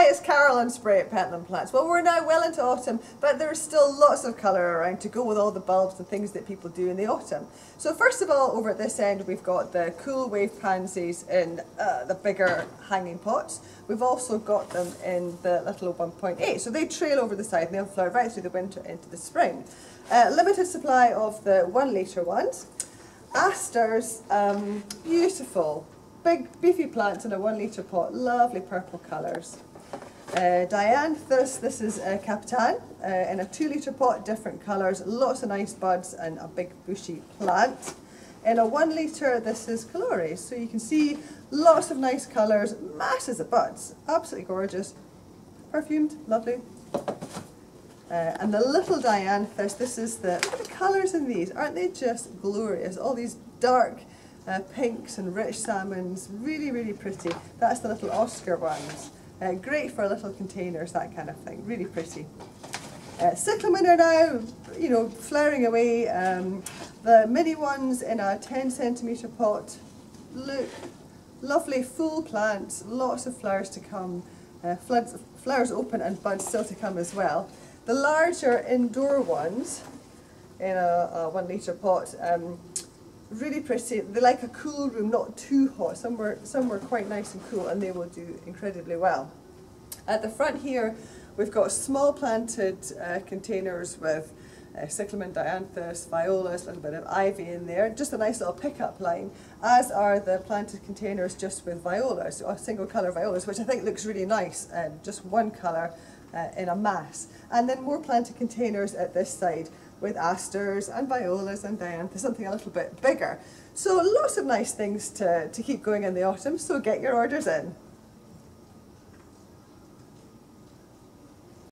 it's Carolyn Spray at Pentland Plants. Well, we're now well into autumn, but there's still lots of colour around to go with all the bulbs and things that people do in the autumn. So first of all, over at this end, we've got the Cool Wave pansies in the bigger hanging pots. We've also got them in the little 1.8, so they trail over the side and they'll flower right through the winter into the spring. Limited supply of the 1 litre ones. Asters, beautiful. Big beefy plants in a 1 litre pot, lovely purple colours. Dianthus, this is Capitan, in a 2 litre pot, different colours, lots of nice buds and a big bushy plant. In a 1 litre, this is Calores, so you can see lots of nice colours, masses of buds, absolutely gorgeous, perfumed, lovely. And the little Dianthus, this is look at the colours in these, aren't they just glorious? All these dark pinks and rich salmons, really, really pretty. That's the little Oscar ones. Great for little containers, that kind of thing, really pretty. Cyclamen are now, you know, flowering away. The mini ones in a 10 centimetre pot, look, lovely full plants, lots of flowers to come, flowers open and buds still to come as well. The larger indoor ones in a 1 litre pot, really pretty. They like a cool room, not too hot. Some were quite nice and cool, and they will do incredibly well. At the front here, we've got small planted containers with cyclamen, dianthus, violas, a little bit of ivy in there. Just a nice little pickup line, as are the planted containers just with violas, or single colour violas, which I think looks really nice, just one colour in a mass. And then more planted containers at this side, with asters and violas and dianthus, something a little bit bigger. So lots of nice things to keep going in the autumn, so get your orders in.